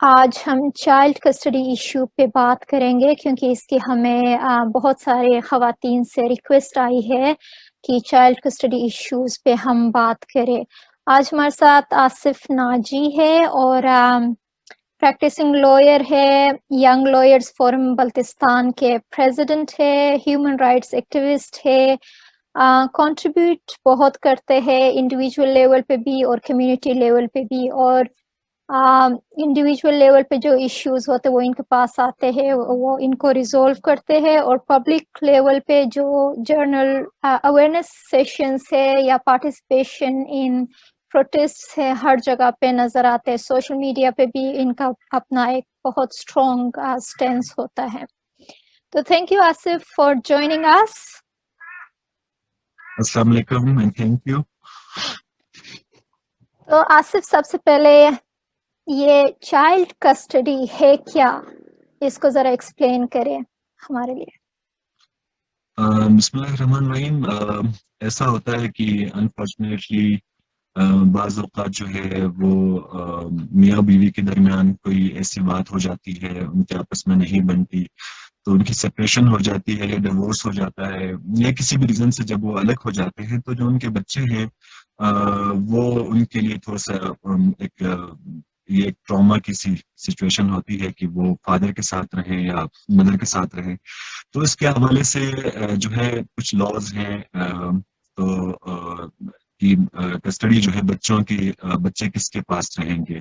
آج ہم child custody issue پہ بات کریں گے کیونکہ اس کی ہمیں بہت سارے خواتین سے ریکویسٹ آئی ہے کہ چائلڈ کسٹڈی ایشوز پہ ہم بات کریں۔ آج ہمارے ساتھ آصف ناجی ہے اور پریکٹسنگ لائر ہے، ینگ لائرز فورم بلتستان کے پریزیڈنٹ ہے، ہیومن رائٹس ایکٹیوسٹ ہے، کنٹریبیوٹ بہت کرتے ہیں انڈیویجول لیول پہ بھی اور کمیونٹی لیول پہ بھی، اور انڈیویجول لیول پہ جو ایشوز ہوتے وہ ان کے پاس آتے ہیں، وہ ان کو ریزولو کرتے ہیں، اور پبلک لیول پہ جو جرنل اویئرنیس سیشنز ہے یا پارٹیسپیشن ان پروٹیسٹ ہے ہر جگہ پہ نظر آتے ہیں۔ سوشل میڈیا پہ بھی ان کا اپنا ایک بہت اسٹرانگ سٹینس ہوتا ہے۔ تو thank you Asif for joining اس۔ السلام علیکم اینڈ تھینک یو۔ تو آصف، سب سے پہلے یہ چائلڈ کسٹڈی ہے کیا، اس کو ذرا ایکسپلین کریں ہمارے لیے۔ بسم اللہ الرحمن الرحیم۔ ایسا ہوتا ہے کہ انفارچونیٹلی بعض اوقات جو ہے وہ میاں بیوی کے درمیان کوئی ایسی بات ہو جاتی ہے، ان کے آپس میں نہیں بنتی، تو ان کی سپریشن ہو جاتی ہے یا ڈیورس ہو جاتا ہے، یا کسی بھی ریزن سے جب وہ الگ ہو جاتے ہیں تو جو ان کے بچے ہیں وہ ان کے لیے تھوڑا سا ایک یہ ایک ٹراما کی سی سچویشن ہوتی ہے کہ وہ فادر کے ساتھ رہیں یا مدر کے ساتھ رہیں۔ تو اس کے حوالے سے جو ہے کچھ لاز ہیں، تو کہ کسٹڈی جو ہے بچوں کی، بچے کس کے پاس رہیں گے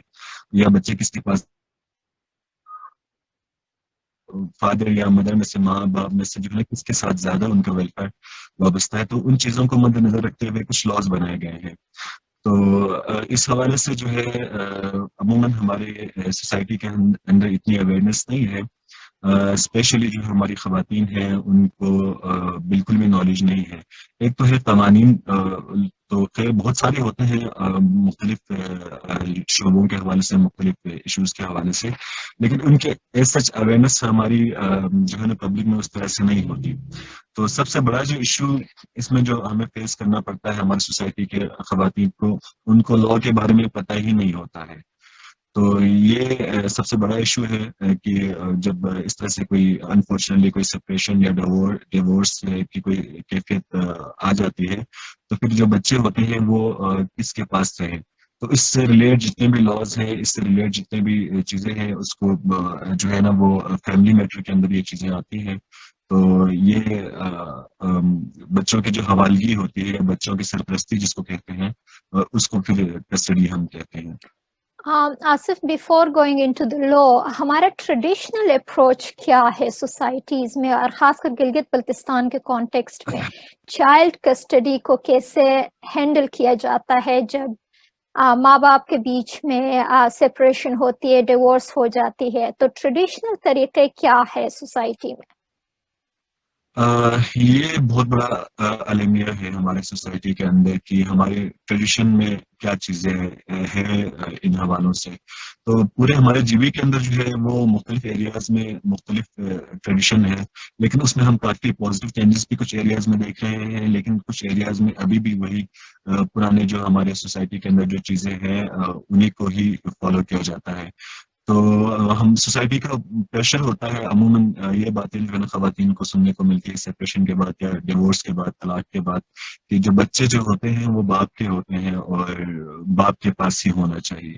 یا بچے کس کے پاس، فادر یا مدر میں سے، ماں باپ میں سے جو ہے کس کے ساتھ زیادہ ان کا ویلفیئر وابستہ ہے، تو ان چیزوں کو مد نظر رکھتے ہوئے کچھ لاز بنائے گئے ہیں۔ تو اس حوالے سے جو ہے عموماً ہمارے سوسائٹی کے اندر اتنی اویئرنیس نہیں ہے، اسپیشلی جو ہماری خواتین ہیں ان کو بالکل بھی نالج نہیں ہے۔ ایک تو ہے قوانین، تو خیر بہت سارے ہوتے ہیں مختلف شعبوں کے حوالے سے، مختلف ایشوز کے حوالے سے، لیکن ان کے ایز سچ اویئرنیس ہماری جو ہے نا پبلک میں اس طرح سے نہیں ہوتی۔ تو سب سے بڑا جو ایشو اس میں جو ہمیں فیس کرنا پڑتا ہے ہماری سوسائٹی کے خواتین کو، ان کو لا کے بارے میں پتہ ہی نہیں ہوتا ہے۔ تو یہ سب سے بڑا ایشو ہے کہ جب اس طرح سے کوئی انفارچونیٹلی کوئی سپریشن یا ڈیورس کی کوئی کیفیت آ جاتی ہے، تو پھر جو بچے ہوتے ہیں وہ کس کے پاس رہیں۔ تو اس سے ریلیٹ جتنے بھی لاز ہیں، اس سے ریلیٹ جتنے بھی چیزیں ہیں، اس کو جو ہے نا وہ فیملی میٹر کے اندر یہ چیزیں آتی ہیں۔ تو یہ بچوں کی جو حوالگی ہوتی ہے، بچوں کی سرپرستی جس کو کہتے ہیں، اس کو پھر کسٹڈی ہم کہتے ہیں۔ Asif, before going into the law, ہمارا ٹریڈیشنل اپروچ کیا ہے سوسائٹیز میں، اور خاص کر گلگت بلتستان کے کانٹیکسٹ میں چائلڈ کسٹڈی کو کیسے ہینڈل کیا جاتا ہے جب ماں باپ کے بیچ میں سپریشن ہوتی ہے، ڈیورس ہو جاتی ہے؟ تو ٹریڈیشنل طریقے کیا ہے سوسائٹی میں؟ یہ بہت بڑا المیہ ہے ہمارے سوسائٹی کے اندر کہ ہمارے ٹریڈیشن میں کیا چیزیں ہیں ان حوالوں سے۔ تو پورے ہمارے جی بی کے اندر جو ہے وہ مختلف ایریاز میں مختلف ٹریڈیشن ہے، لیکن اس میں ہم کافی پازیٹیو چینجز بھی کچھ ایریاز میں دیکھ رہے ہیں، لیکن کچھ ایریاز میں ابھی بھی وہی پرانے جو ہمارے سوسائٹی کے اندر جو چیزیں ہیں انہیں کو ہی فالو کیا جاتا ہے۔ تو ہم سوسائٹی کا پریشر ہوتا ہے عموماً، یہ باتیں جو ہے نا خواتین کو سننے کو ملتی ہے سپریشن کے بعد یا ڈیورس کے بعد، طلاق کے بعد، کہ جو بچے جو ہوتے ہیں وہ باپ کے ہوتے ہیں اور باپ کے پاس ہی ہونا چاہیے۔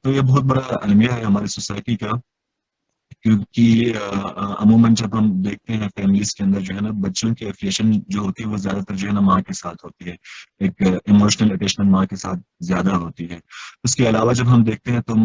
تو یہ بہت بڑا المیہ ہے ہماری سوسائٹی کا، کیونکہ عموماً جب ہم دیکھتے ہیں فیملیز کے اندر جو ہے نا بچوں کی ایفیلیشن جو ہوتی ہے وہ زیادہ تر جو ہے نا ماں کے ساتھ ہوتی ہے، ایک ایموشنل اٹیچمنٹ ماں کے ساتھ زیادہ ہوتی ہے۔ اس کے علاوہ جب ہم دیکھتے ہیں تو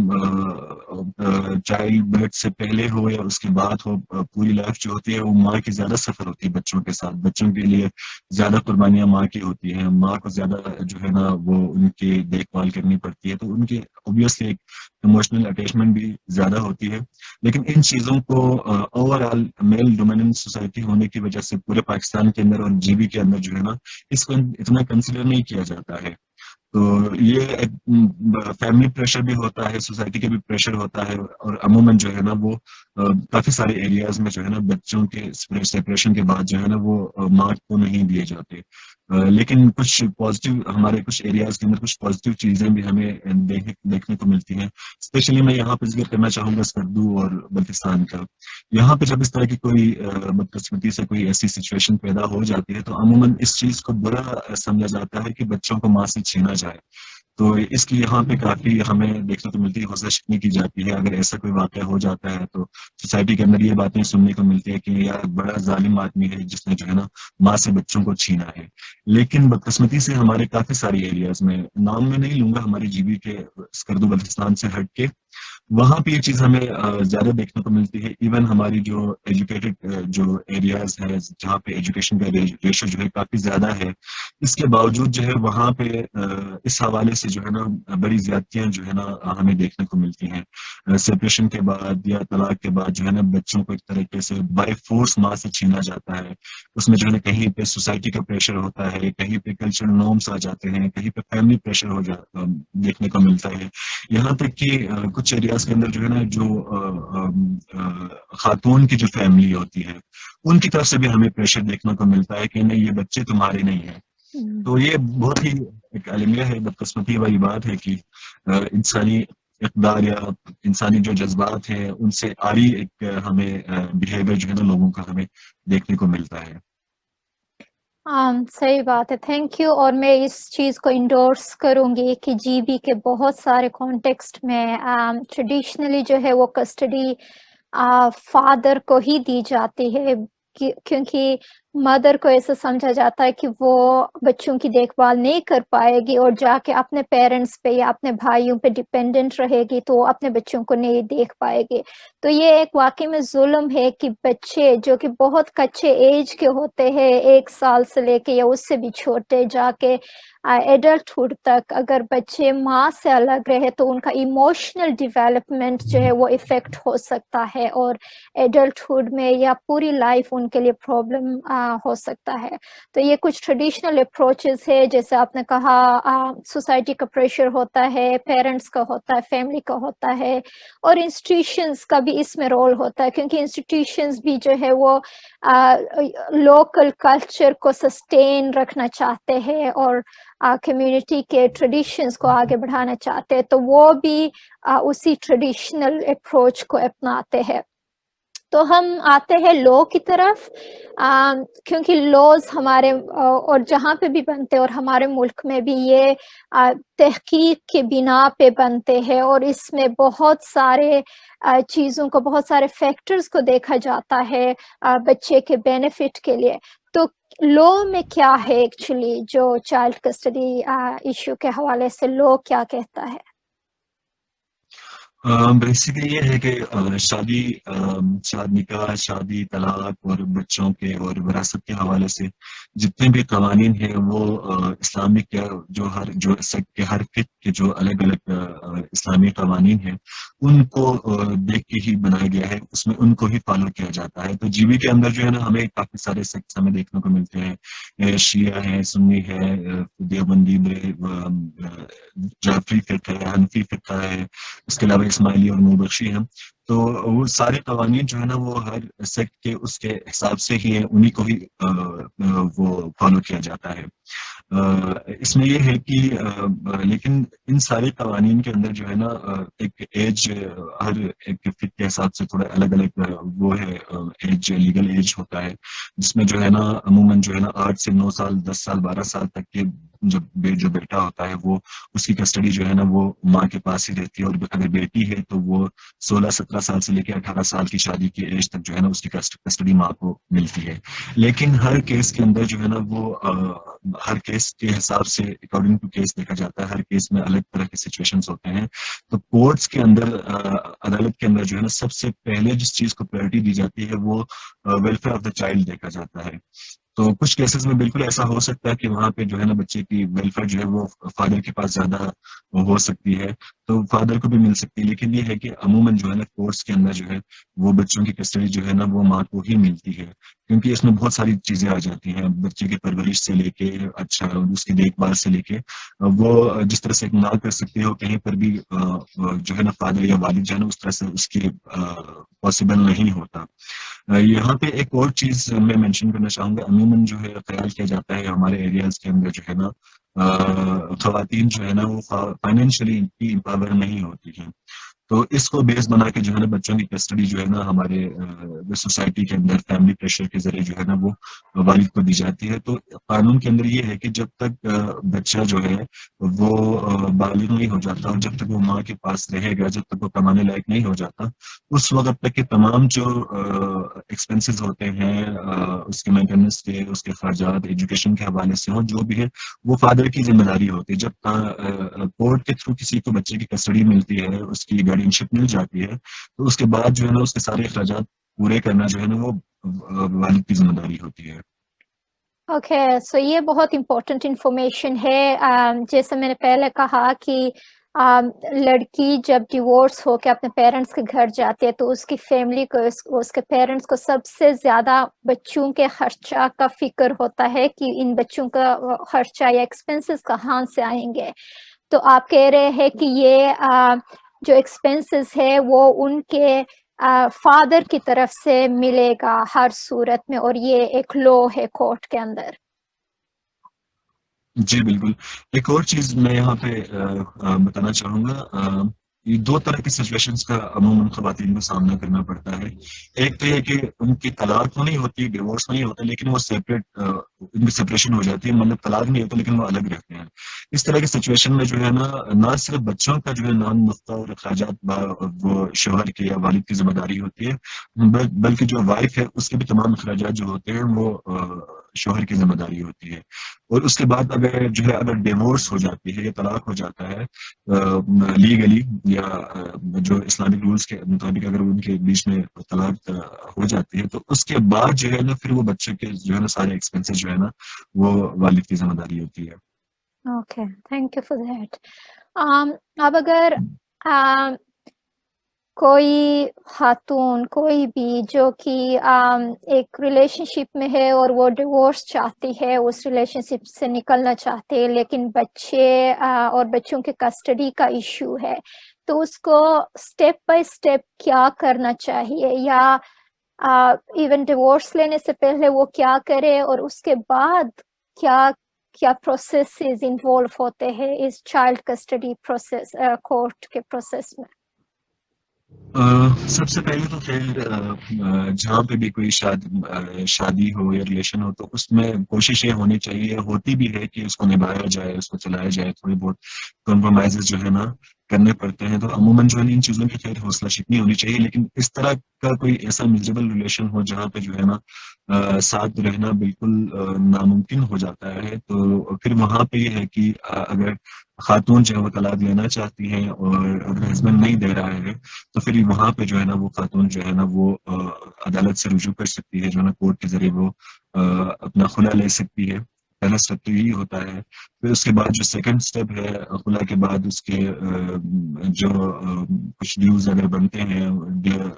چائلڈ برتھ سے پہلے ہو یا اس کے بعد ہو، پوری لائف جو ہوتی ہے وہ ماں کی زیادہ سفر ہوتی ہے بچوں کے ساتھ، بچوں کے لیے زیادہ قربانیاں ماں کی ہوتی ہیں، ماں کو زیادہ جو ہے نا وہ ان کی دیکھ بھال کرنی پڑتی ہے، تو ان کی اوبیسلی ایک ایموشنل اٹیچمنٹ بھی زیادہ ہوتی ہے۔ لیکن ان چیزوں کو over all male dominant society ہونے کی وجہ سے پورے پاکستان کے اندر اور جی بی کے اندر جو ہے نا اس کو اتنا کنسیڈر نہیں کیا جاتا ہے۔ تو یہ فیملی پریشر بھی ہوتا ہے، سوسائٹی کا بھی پریشر ہوتا ہے، اور عموماً جو ہے نا وہ کافی سارے ایریاز میں جو ہے نا بچوں کے سپریشن کے بعد جو ہے نا وہ ماں کو نہیں دیے جاتے۔ لیکن کچھ پازیٹیو ہمارے کچھ ایریاز کے اندر کچھ پازیٹیو چیزیں بھی ہمیں دیکھنے کو ملتی ہیں. اسپیشلی میں یہاں پہ ذکر کرنا چاہوں گا سکردو اور بلتستان کا. یہاں پہ جب اس طرح کی کوئی بدقسمتی سے کوئی ایسی سچویشن پیدا ہو جاتی ہے تو عموماً اس چیز کو برا سمجھا جاتا ہے کہ بچوں کو ماں سے چھینا جائے. تو اس لیے یہاں پہ کافی ہمیں دیکھنے کو ملتی ہے، حوصلہ شکنی کی جاتی ہے. اگر ایسا کوئی واقعہ ہو جاتا ہے تو سوسائٹی کے اندر یہ باتیں سننے کو ملتی ہے کہ یار بڑا ظالم آدمی ہے جس نے جو ہے نا ماں سے بچوں کو چھینا ہے. لیکن بدقسمتی سے ہمارے کافی ساری ایریاز میں، نام میں نہیں لوں گا، ہماری جی بی کے سکردو بلتستان سے ہٹ کے وہاں پہ یہ چیز ہمیں زیادہ دیکھنے کو ملتی ہے. ایون ہماری جو ایجوکیٹڈ جو ایریاز ہے جہاں پہ ایجوکیشن کا ریشو جو ہے کافی زیادہ ہے، اس کے باوجود جو ہے وہاں پہ اس حوالے سے جو ہے نا بڑی زیادتیاں جو ہے نا ہمیں دیکھنے کو ملتی ہیں. سپریشن کے بعد یا طلاق کے بعد جو ہے نا بچوں کو ایک طریقے سے بائی فورس ماں سے چھینا جاتا ہے. اس میں جو ہے نا کہیں پہ سوسائٹی کا پریشر ہوتا ہے، کہیں پہ کلچرل نارمس آ جاتے ہیں، کہیں پہ فیملی پریشر دیکھنے کو ملتا ہے. یہاں تک کہ کچھ ایریاز کے اندر جو ہے نا جو خاتون کی جو فیملی ہوتی ہے ان کی طرف سے بھی ہمیں پریشر دیکھنے کو ملتا ہے کہ نہیں یہ بچے تمہارے نہیں ہیں. تو یہ بہت ہی ایک المیہ ہے، بدقسمتی والی بات ہے کہ انسانی اقدار یا انسانی جو جذبات ہیں ان سے آری ایک ہمیں بیہیویئر جو ہے نا لوگوں کا ہمیں دیکھنے کو ملتا ہے. صحیح بات ہے، تھینک یو. اور میں اس چیز کو انڈورس کروں گی کہ جی بی کے بہت سارے کانٹیکسٹ میں ٹریڈیشنلی جو ہے وہ کسٹڈی فادر کو ہی دی جاتی ہے، کیونکہ مدر کو ایسا سمجھا جاتا ہے کہ وہ بچوں کی دیکھ بھال نہیں کر پائے گی اور جا کے اپنے پیرنٹس پہ یا اپنے بھائیوں پہ ڈپینڈنٹ رہے گی تو وہ اپنے بچوں کو نہیں دیکھ پائے گی. تو یہ ایک واقعی میں ظلم ہے کہ بچے جو کہ بہت کچے ایج کے ہوتے ہیں، 1 سال سے لے کے یا اس سے بھی چھوٹے جا کے ایڈلٹہڈ تک، اگر بچے ماں سے الگ رہے تو ان کا ایموشنل ڈیولپمنٹ جو ہے وہ افیکٹ ہو سکتا ہے اور ایڈلٹہڈ میں یا پوری لائف ان کے لیے پرابلم ہو سکتا ہے. تو یہ کچھ ٹریڈیشنل اپروچز ہے، جیسے آپ نے کہا سوسائٹی کا پریشر ہوتا ہے، پیرنٹس کا ہوتا ہے، فیملی کا ہوتا ہے، اور انسٹیٹیوشنز کا بھی اس میں رول ہوتا ہے، کیونکہ انسٹیٹیوشنز بھی جو ہے وہ لوکل کلچر کو سسٹین رکھنا چاہتے ہیں اور کمیونٹی کے ٹریڈیشنز کو آگے بڑھانا چاہتے ہیں، تو وہ بھی اسی ٹریڈیشنل اپروچ کو اپناتے ہیں. تو ہم آتے ہیں لو کی طرف، کیونکہ لوز ہمارے اور جہاں پہ بھی بنتے اور ہمارے ملک میں بھی یہ تحقیق کے بنا پہ بنتے ہیں اور اس میں بہت سارے چیزوں کو، بہت سارے فیکٹرز کو دیکھا جاتا ہے بچے کے بینیفٹ کے لیے. تو لو میں کیا ہے ایکچولی جو چائلڈ کسٹڈی ایشو کے حوالے سے لو کیا کہتا ہے؟ بیسیکلی یہ ہے کہ شادی نکاح، شادی، طلاق اور بچوں کے اور وراثت کے حوالے سے جتنے بھی قوانین ہیں وہ اسلامک یا جو سیکٹ کے ہر فقہ کے جو الگ الگ اسلامی قوانین ہیں ان کو دیکھ کے ہی بنایا گیا ہے، اس میں ان کو ہی فالو کیا جاتا ہے. تو جی بی کے اندر جو ہے نا ہمیں کافی سارے سیکٹس ہمیں دیکھنے کو ملتے ہیں. شیعہ ہے، سنی ہے، دیوبندی، جعفری فقہ ہے، حنفی فقہ ہے، اس کے علاوہ اسماعیلی اور نوربخشی ہیں. تو وہ سارے قوانین جو ہے نا وہ ہر سیکٹ کے اس کے حساب سے ہی ہیں، انہی کو ہی وہ فالو کیا جاتا ہے. اس میں یہ ہے کہ لیکن ان سارے قوانین کے اندر جو ہے نا ایک ایج، ہر ایک فقہ کے حساب سے تھوڑا الگ الگ وہ ہے ایج، لیگل ایج ہوتا ہے، جس میں جو ہے نا عموماً جو ہے نا 8 سے 9 سال، 10 سال، 12 سال تک کے جو بیٹا ہوتا ہے وہ اس کی کسٹڈی جو ہے نا وہ ماں کے پاس ہی رہتی ہے، اور اگر بیٹی ہے تو وہ 16-17 سال سے لے کے 18 سال کی شادی کی ایج تک جو ہے نا اس کی کسٹڈی ماں کو ملتی ہے. لیکن ہر کیس کے اندر جو ہے نا وہ ہر کیس کے حساب سے اکارڈنگ ٹو کیس دیکھا جاتا ہے. ہر کیس میں الگ طرح کے سچویشنز ہوتے ہیں. تو کورٹس کے اندر، عدالت کے اندر جو ہے نا سب سے پہلے جس چیز کو پریورٹی دی جاتی ہے وہ ویلفیئر آف دا چائلڈ دیکھا جاتا ہے. تو کچھ کیسز میں بالکل ایسا ہو سکتا ہے کہ وہاں پہ جو ہے نا بچے کی ویلفیئر جو ہے وہ فادر کے پاس زیادہ ہو سکتی ہے. تو فادر کو بھی مل سکتی ہے، لیکن یہ ہے کہ عموماً جو ہے نا کورٹس کے اندر جو ہے وہ بچوں کی کسٹڈی جو ہے نا وہ ماں کو ہی ملتی ہے، کیونکہ اس میں بہت ساری چیزیں آ جاتی ہیں، بچے کی پرورش سے لے کے اچھا اس کی دیکھ بھال سے لے کے وہ جس طرح سے اقدام کر سکتی ہو کہیں پر بھی جو ہے نا فادر یا والد جو ہے نا اس طرح سے اس کی پاسبل نہیں ہوتا۔ یہاں پہ ایک اور چیز میں مینشن کرنا چاہوں گا، عموماً جو ہے خیال کیا جاتا ہے ہمارے ایریاز کے اندر جو ہے نا خواتین جو ہے نا وہ فائنینشلی امپاور نہیں ہوتی ہیں، تو اس کو بیس بنا کے جو ہے نا بچوں کی کسٹڈی جو ہے نا ہمارے سوسائٹی کے اندر فیملی پریشر کے ذریعے جو ہے نا وہ والد کو دی جاتی ہے۔ تو قانون کے اندر یہ ہے کہ جب تک بچہ جو ہے وہ بالغ نہیں ہو جاتا اور جب تک وہ ماں کے پاس رہے گا، جب تک وہ کمانے لائق نہیں ہو جاتا، اس وقت تک کے تمام جو ایکسپینسز ہوتے ہیں اس کے مینٹیننس کے، اس کے اخراجات ایجوکیشن کے حوالے سے ہوں جو بھی ہے وہ فادر کی ذمہ داری ہوتی ہے۔ جب کورٹ کے تھرو کسی کو بچے کی کسٹڈی ملتی ہے، اس کی گارڈینشپ مل جاتی ہے، تو اس کے بعد جو ہے نا اس کے سارے اخراجات پورے کرنا جو ہے نا وہ والد کی ذمہ داری ہوتی ہے۔ اوکے، سو یہ بہت امپورٹنٹ انفارمیشن ہے۔ جیسے میں نے پہلے کہا کہ لڑکی جب ڈیورس ہو کے اپنے پیرنٹس کے گھر جاتی ہے تو اس کی فیملی کو، اس کے پیرنٹس کو سب سے زیادہ بچوں کے خرچہ کا فکر ہوتا ہے کہ ان بچوں کا خرچہ یا ایکسپنسز کہاں سے آئیں گے۔ تو آپ کہہ رہے ہیں کہ یہ جو ایکسپنسز ہے وہ ان کے فادر کی طرف سے ملے گا ہر صورت میں، اور یہ ایک لو ہے کورٹ کے اندر۔ جی بالکل۔ ایک اور چیز میں یہاں پہ بتانا چاہوں گا، یہ دو طرح کی سچویشنز کا عموماً خواتین کو سامنا کرنا پڑتا ہے۔ ایک تو یہ کہ ان کی طلاق تو نہیں ہوتی، ڈیورس نہیں ہوتا، لیکن وہ سیپریٹ، ان کی سپریشن ہو جاتی ہے، مطلب طلاق نہیں ہوتا لیکن وہ الگ رہتے ہیں۔ اس طرح کی سچویشن میں جو ہے نا نہ صرف بچوں کا جو ہے نان نقطہ اور اخراجات وہ شوہر کے یا والد کی ذمہ داری ہوتی ہے، بلکہ جو وائف ہے اس کے بھی تمام اخراجات جو ہوتے ہیں وہ شوہر کی ذمہ داری ہوتی ہے۔ اور اس کے بعد اگر جو ہے اگر ڈیورس ہو جاتی ہے یا طلاق ہو جاتا ہے لیگلی یا جو اسلامک رولز کے مطابق اگر ان کے بیچ میں طلاق ہو جاتی ہے، تو اس کے بعد جو ہے نا پھر وہ بچے کے جو ہے نا سارے ایکسپینسز جو ہے نا وہ والد کی ذمہ داری ہوتی ہے۔ Okay, thank you for that. اب اگر کوئی خاتون، کوئی بھی جو کہ ایک ریلیشن شپ میں ہے اور وہ ڈیورس چاہتی ہے، اس ریلیشن شپ سے نکلنا چاہتے، لیکن بچے اور بچوں کے کسٹڈی کا ایشو ہے، تو اس کو سٹیپ بائی سٹیپ کیا کرنا چاہیے، یا ایون ڈیورس لینے سے پہلے وہ کیا کرے، اور اس کے بعد کیا کیا پروسیسز انوالو ہوتے ہیں اس چائلڈ کسٹڈی پروسیس، کورٹ کے پروسیس میں؟ سب سے پہلے تو خیر جہاں پہ بھی کوئی شادی ہو یا ریلیشن ہو تو اس میں کوشش یہ ہونی چاہیے، ہوتی بھی ہے کہ اس کو نبھایا جائے، اس کو چلایا جائے، تھوڑی بہت کمپرومائزز جو ہے نا کرنے پڑتے ہیں۔ تو عموماً جو ہے ان چیزوں کی خیر حوصلہ شکنی ہونی چاہیے، لیکن اس طرح کا کوئی ایسا میوزیبل ریلیشن ہو جہاں پہ جو ہے نا ساتھ رہنا بالکل ناممکن ہو جاتا ہے، تو پھر وہاں پہ یہ ہے کہ اگر خاتون جو ہے وہ طلاق لینا چاہتی ہیں اور اگر ہسبینڈ نہیں دے رہا ہے تو پھر وہاں پہ جو ہے نا وہ خاتون جو ہے نا وہ عدالت سے رجوع کر سکتی ہے، جو ہے نا کورٹ کے ذریعے وہ اپنا خلا لے سکتی ہے۔ پہلا اسٹیپ تو یہی ہوتا ہے۔ پھر اس کے بعد جو سیکنڈ اسٹیپ ہے، خلا کے بعد اس کے جو کچھ ڈیوز اگر بنتے ہیں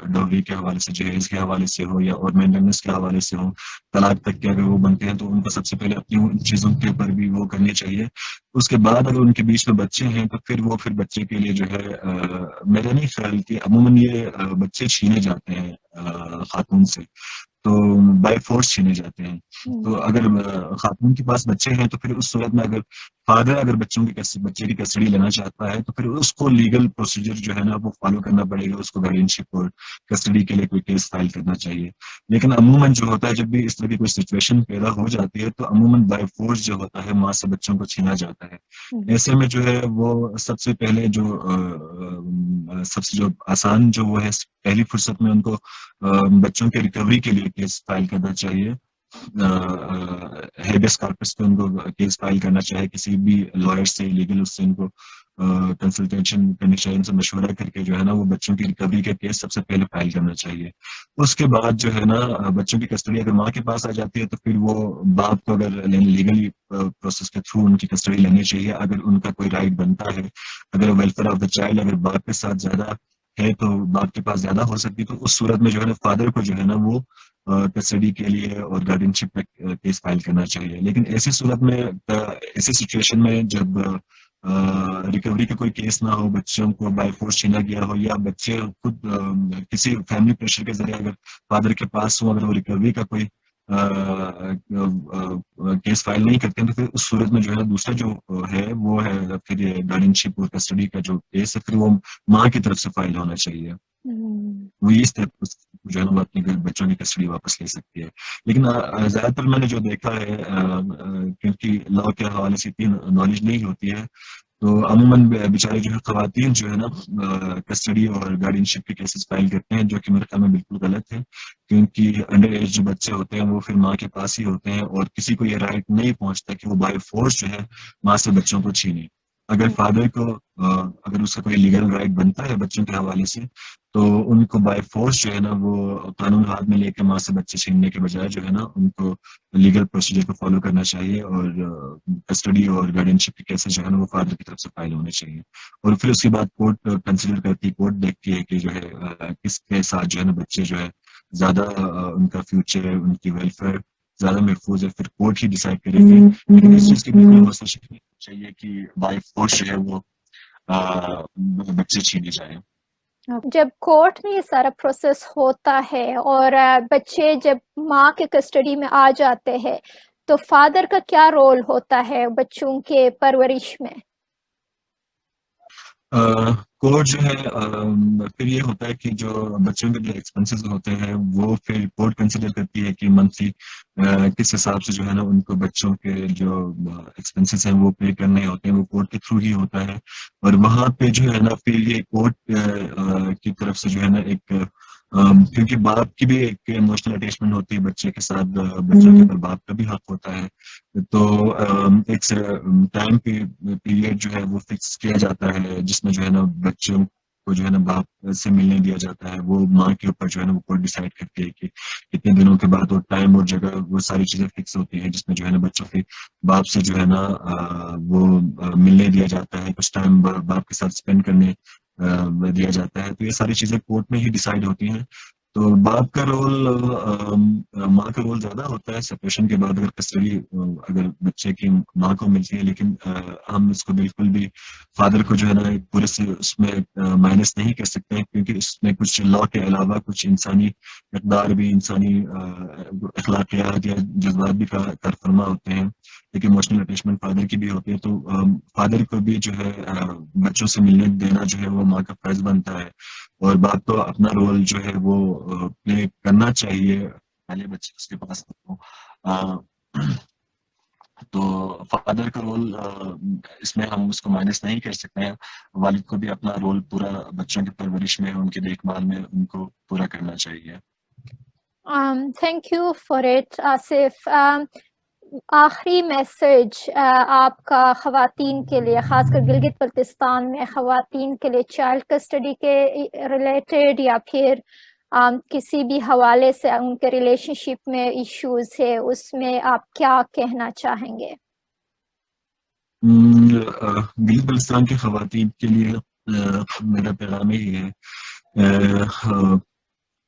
ڈوری کے حوالے سے، جہیز کے حوالے سے ہو یا اور مینٹیننس کے حوالے سے ہو، طلاق تک کے اگر وہ بنتے ہیں تو ان کو سب سے پہلے اپنی ان چیزوں کے اوپر بھی وہ کرنی چاہیے۔ اس کے بعد اگر ان کے بیچ میں بچے ہیں تو پھر بچے کے لیے جو ہے میرا نہیں خیال کہ عموماً یہ بچے چھینے جاتے ہیں خاتون سے، تو بائی فورس چھینے جاتے ہیں۔ تو اگر خاتون کے پاس بچے ہیں تو پھر اس صورت میں اگر فادر اگر بچے کی کسٹڈی لینا چاہتا ہے تو پھر اس کو لیگل پروسیجر جو ہے نا وہ فالو کرنا پڑے گا، اس کو گارڈینشپ اور کسٹڈی کے لیے کوئی کیس فائل کرنا چاہیے۔ لیکن عموماً جو ہوتا ہے جب بھی اس طرح کی کوئی سچویشن پیدا ہو جاتی ہے تو عموماً بائی فورس جو ہوتا ہے ماں سے بچوں کو چھینا جاتا ہے۔ ایسے میں جو ہے وہ سب سے پہلے سب سے جو آسان جو وہ ہے پہلی فرصت میں ان کو بچوں کے ریکوری کے لیے کیس فائل کرنا چاہیے، ہیبیس کارپس پہ ان کو کیس فائل کرنا چاہے کسی بھی لائر سے لیگل اس سے ان کو کنسلٹیشن کرنی چاہیے، ان سے مشورہ کر کے جو ہے نا وہ بچوں کی ریکوری کا کیس سب سے پہلے فائل کرنا چاہیے. اس کے بعد جو ہے نا بچوں کی کسٹڈی اگر ماں کے پاس آ جاتی ہے تو پھر وہ باپ کو اگر لیگلی پروسیس کے تھرو ان کی کسٹڈی لینی چاہیے اگر ان کا کوئی رائٹ بنتا ہے. اگر ویلفیئر آف دا چائلڈ اگر باپ کے ساتھ زیادہ ہے تو باپ کے پاس زیادہ ہو سکتی تو اس صورت میں جو ہے نا فادر کو جو ہے نا وہ کسٹڈی کے لیے اور گارڈین شپ پہ کیس فائل کرنا چاہیے. لیکن ایسی صورت میں ایسی سچویشن میں جب ریکوری کا کوئی کیس نہ ہو، بچوں کو بائی فورس چھینا گیا ہو یا بچے خود کسی فیملی پریشر کے ذریعے اگر فادر کے پاس ہو، اگر وہ ریکوری کا کوئی کیس فائل نہیں کرتے ہیں تو پھر اس صورت میں جو ہے دوسرا جو ہے وہ ہے پھر یہ گارڈین شپ اور کسٹڈی کا جو کیس ہے پھر وہ ماں کی طرف سے فائل ہونا چاہیے. وہ اس طرح جو ہے نا وہ اپنے بچوں کی کسٹڈی واپس لے سکتی ہے. لیکن زیادہ تر میں نے جو دیکھا ہے کیونکہ لا کے حوالے سے اتنی نالج نہیں ہوتی ہے تو عموماً بیچارے جو ہے خواتین جو ہے نا کسٹڈی اور گارڈین شپ کے کیسز فائل کرتے ہیں جو کہ میرے خیال میں بالکل غلط ہے کیونکہ انڈر ایج جو بچے ہوتے ہیں وہ پھر ماں کے پاس ہی ہوتے ہیں اور کسی کو یہ رائٹ نہیں پہنچتا کہ وہ بائی فورس جو ہے ماں سے بچوں کو چھینے. اگر فادر کو اگر اس کا کوئی لیگل رائٹ بنتا ہے بچوں کے حوالے سے تو ان کو بائی فورس جو ہے نا وہ قانون ہاتھ میں لے کے ماں سے بچے چھیننے کے بجائے جو ہے نا ان کو لیگل پروسیجر کو فالو کرنا چاہیے اور کسٹڈی اور گارڈین شپ کے کیسز جو ہے نا وہ فادر کی طرف سے فائل ہونے چاہیے. اور پھر اس کے بعد کورٹ کنسیڈر کرتی ہے، کورٹ دیکھتی ہے کہ جو ہے کس کے ساتھ جو ہے نا بچے جو ہے زیادہ ان کا فیوچر ان کی ویلفیئر زیادہ محفوظ ہے پھر کورٹ ہی ڈیسائڈ کرے گی. لیکن اس چیز کی بالکل کوشش چاہیے کہ بائی فورس جو ہے وہ بچے چھینے جائیں. جب کورٹ میں یہ سارا پروسیس ہوتا ہے اور بچے جب ماں کے کسٹڈی میں آ جاتے ہیں تو فادر کا کیا رول ہوتا ہے بچوں کے پرورش میں؟ کورٹ جو ہے پھر یہ ہوتا ہے کہ جو بچوں کے جو ایکسپنسز ہوتے ہیں وہ پھر کورٹ کنسیڈر کرتی ہے کہ منتھلی کس حساب سے جو ہے نا ان کو بچوں کے جو ایکسپنسز ہیں وہ پے کرنے ہوتے ہیں وہ کورٹ کے تھرو ہی ہوتا ہے. اور وہاں پہ جو ہے نا پھر یہ کورٹ کی طرف سے جو ہے نا ایک کیونکہ باپ کی بھی ایک ایموشنل اٹیچمنٹ ہوتی ہے بچے کے ساتھ، بچوں کے اوپر باپ کا بھی حق ہوتا ہے تو ایک ٹائم پیریڈ جو ہے وہ فکس کیا جاتا ہے جس میں جو ہے نا بچوں کو جو ہے نا باپ سے ملنے دیا جاتا ہے. وہ ماں کے اوپر جو ہے نا وہ کورٹ ڈیسائڈ کرتی ہے کہ کتنے دنوں کے بعد اور ٹائم اور جگہ وہ ساری چیزیں فکس ہوتی ہیں جس میں جو ہے نا بچوں کے باپ سے جو ہے نا وہ ملنے دیا جاتا ہے، کچھ ٹائم باپ کے ساتھ اسپینڈ کرنے دیا جاتا ہے. تو یہ ساری چیزیں کورٹ میں ہی ڈیسائیڈ ہوتی ہیں. تو باپ کا رول ماں کا رول زیادہ ہوتا ہے سپریشن کے بعد اگر کسٹڈی اگر بچے کی ماں کو ملتی ہے. لیکن ہم اس کو بالکل بھی فادر کو جو ہے نا پورے سے اس میں مائنس نہیں کر سکتے ہیں کیونکہ اس میں کچھ لا کے علاوہ کچھ انسانی اقدار بھی انسانی اخلاقیات یا جذبات بھی کار فرما ہوتے ہیں. لیکن ایموشنل اٹیچمنٹ فادر کی بھی ہوتی ہے تو فادر کو بھی جو ہے بچوں سے ملنے دینا جو ہے وہ ماں کا فرض بنتا ہے اور باپ کو اپنا رول جو ہے وہ پلے کرنا چاہیے پہلے بچے اس کے پاس تو فادر کا رول اس میں ہم اس کو مائنس نہیں کر سکتے ہیں. والد کو بھی اپنا رول پورا بچوں کی پرورش میں ان کی دیکھ بھال میں ان کو پورا کرنا چاہیے. Thank you for it Asif. آخری میسج آپ کا خواتین کے لیے خاص کر گلگت بلتستان میں خواتین کے لیے چائلڈ کسٹڈی کے ریلیٹڈ یا پھر کسی بھی حوالے سے ان کے ریلیشن شپ میں ایشوز ہے اس میں آپ کیا کہنا چاہیں گے؟ گلگت بلتستان کی خواتین کے لیے میرا پیغام یہی ہے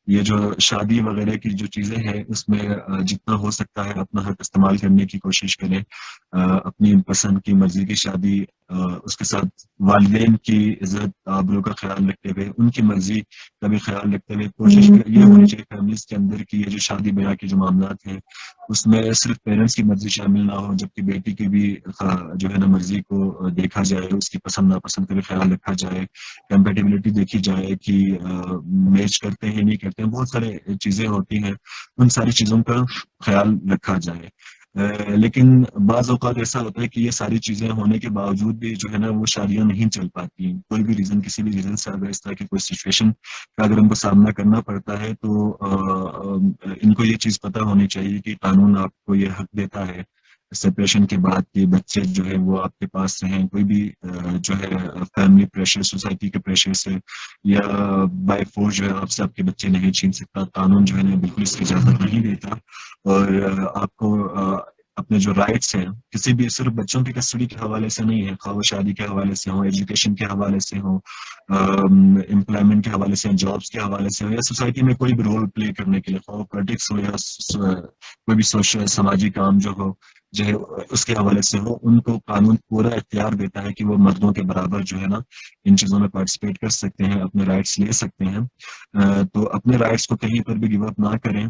یہ جو شادی وغیرہ کی جو چیزیں ہیں اس میں جتنا ہو سکتا ہے اپنا حق استعمال کرنے کی کوشش کریں. اپنی پسند کی مرضی کی شادی اس کے ساتھ والدین کی عزت آبرو کا خیال رکھتے ہوئے ان کی مرضی کا بھی خیال رکھتے ہوئے کوشش یہ ہونی چاہیے فیملیز کے اندر کی یہ جو شادی بیاہ کے جو معاملات ہیں اس میں صرف پیرنٹس کی مرضی شامل نہ ہو جبکہ بیٹی کی بھی جو ہے نا مرضی کو دیکھا جائے، اس کی پسند ناپسند کا بھی خیال رکھا جائے، کمپیٹیبلٹی دیکھی جائے کہ میچ کرتے ہیں نہیں کرتے ہیں. بہت سارے چیزیں ہوتی ہیں ان ساری چیزوں کا خیال رکھا جائے. لیکن بعض اوقات ایسا ہوتا ہے کہ یہ ساری چیزیں ہونے کے باوجود بھی جو ہے نا وہ شادیاں نہیں چل پاتی، کوئی بھی ریزن، کسی بھی ریزن سے اگر اس طرح کی کوئی سچویشن کا اگر ان کو سامنا کرنا پڑتا ہے تو ان کو یہ چیز پتہ ہونی چاہیے کہ قانون آپ کو یہ حق دیتا ہے سپریشن کے بعد کہ بچے جو ہے وہ آپ کے پاس رہیں، کوئی بھی جو ہے فیملی پریشر، سوسائٹی کے پریشر سے یا بائی فورس جو ہے آپ سے آپ کے بچے نہیں چھین سکتا، قانون جو ہے نا بالکل اس کی اجازت نہیں دیتا، اور آپ کو اپنے جو رائٹس ہیں کسی بھی، صرف بچوں کی کسٹڈی کے حوالے سے نہیں ہے، خواہ وہ شادی کے حوالے سے ہوں، ایجوکیشن کے حوالے سے ہوں، امپلائمنٹ کے حوالے سے، جابس کے حوالے سے ہوں، یا سوسائٹی میں کوئی بھی رول پلے کرنے کے لیے، خواہ وہ پولیٹکس ہو یا کوئی بھی سوشل سماجی کام جو ہے اس کے حوالے سے ہو، ان کو قانون پورا اختیار دیتا ہے کہ وہ مردوں کے برابر جو ہے نا ان چیزوں میں پارٹیسپیٹ کر سکتے ہیں، اپنے رائٹس لے سکتے ہیں، تو اپنے رائٹس کو کہیں پر بھی گیو اپ نہ کریں،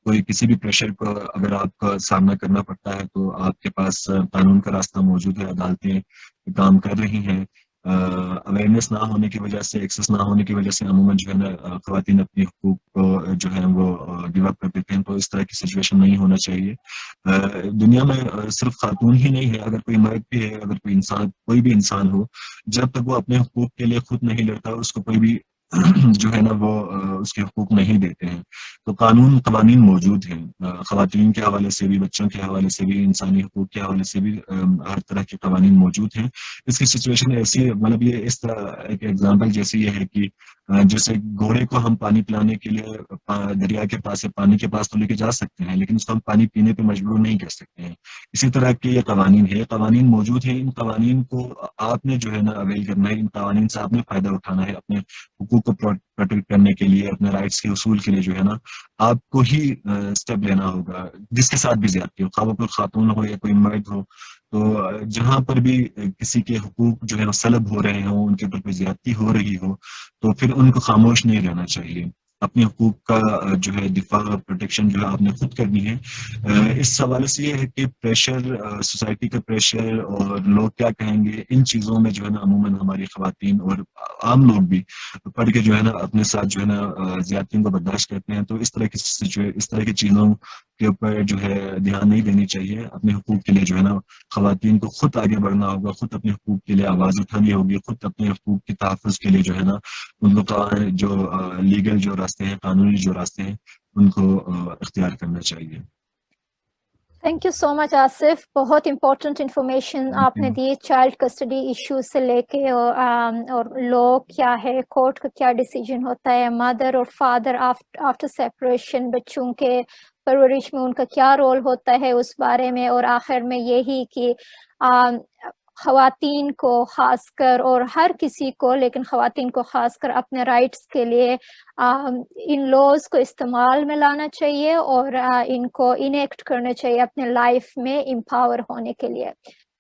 کوئی کسی بھی پریشر کو اگر آپ کا سامنا کرنا پڑتا ہے تو آپ کے پاس قانون کا راستہ موجود ہے، عدالتیں کام کر رہی ہیں، اویئرنیس نہ ہونے کی وجہ سے، ایکسس نہ ہونے کی وجہ سے عموماً جو ہے نا خواتین اپنی حقوق کو جو ہے وہ گیو اپ کر دیتے ہیں، تو اس طرح کی سچویشن نہیں ہونا چاہیے۔ دنیا میں صرف خاتون ہی نہیں ہے، اگر کوئی مرد بھی ہے، اگر کوئی انسان، کوئی بھی انسان ہو، جب تک وہ اپنے حقوق کے لیے خود نہیں لڑتا، اس کو کوئی بھی جو ہے نا وہ اس کے حقوق نہیں دیتے ہیں۔ تو قوانین موجود ہیں، خواتین کے حوالے سے بھی، بچوں کے حوالے سے بھی، انسانی حقوق کے حوالے سے بھی ہر طرح کے قوانین موجود ہیں۔ اس کی سچویشن ایسی ہے، مطلب یہ اس طرح ایک ایگزامپل جیسے یہ ہے کہ جیسے گھوڑے کو ہم پانی پلانے کے لیے دریا کے پاس یا پانی کے پاس تو لے کے جا سکتے ہیں، لیکن اس کو ہم پانی پینے پہ مجبور نہیں کر سکتے ہیں۔ اسی طرح کے یہ قوانین ہے، قوانین موجود ہیں، ان قوانین کو آپ نے جو ہے نا اویل کرنا ہے، ان قوانین سے آپ نے فائدہ اٹھانا ہے، اپنے حقوق کو پروٹیکٹ کرنے کے لیے، اپنے رائٹس کے اصول کے لیے جو ہے نا آپ کو ہی اسٹیپ لینا ہوگا، جس کے ساتھ بھی زیادتی ہو، خواہ وہ کوئی خاتون ہو یا کوئی مرد ہو، تو جہاں پر بھی کسی کے حقوق جو ہے وہ سلب ہو رہے ہوں، ان کے اوپر کوئی زیادتی ہو رہی ہو، تو پھر ان کو خاموش نہیں رہنا چاہیے، اپنے حقوق کا جو ہے دفاع، پروٹیکشن جو ہے آپ نے خود کرنی ہے۔ اس حوالے سے یہ ہے کہ پریشر، سوسائٹی کا پریشر اور لوگ کیا کہیں گے، ان چیزوں میں جو ہے نا عموماً ہماری خواتین اور عام لوگ بھی پڑھ کے جو ہے نا اپنے ساتھ جو ہے نا زیادتیوں کو برداشت کرتے ہیں، تو اس طرح کی چیزوں کے اوپر جو ہے دھیان نہیں دینی چاہیے، اپنے حقوق کے لیے جو ہے نا خواتین کو خود آگے بڑھنا ہوگا، خود اپنے حقوق کے لیے آواز اٹھانی ہوگی، خود اپنے حقوق کے تحفظ کے لیے جو ہے نا ان کو جو لیگل جو راستے ہیں، قانونی جو راستے ہیں، ان کو اختیار کرنا چاہیے۔ تھینک یو سو مچ آصف، بہت امپورٹنٹ انفارمیشن آپ نے دی چائلڈ کسٹڈی ایشو سے لے کے، اور لو کیا ہے، کورٹ کا کیا ڈیسیجن ہوتا ہے، مدر اور فادر آفٹر سیپریشن بچوں کے پرورش میں ان کا کیا رول ہوتا ہے اس بارے میں، اور آخر میں یہی کہ خواتین کو خاص کر، اور ہر کسی کو لیکن خواتین کو خاص کر، اپنے رائٹس کے لیے ان لوز کو استعمال میں لانا چاہیے اور ان کو انیکٹ کرنا چاہیے اپنے لائف میں امپاور ہونے کے لیے۔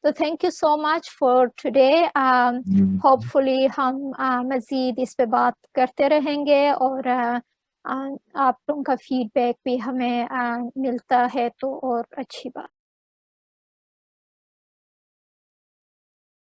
تو thank you so much for today, hopefully ہم مزید اس پہ بات کرتے رہیں گے، اور آپ لوگوں کا فیڈ بیک بھی ہمیں ملتا ہے تو اور اچھی بات۔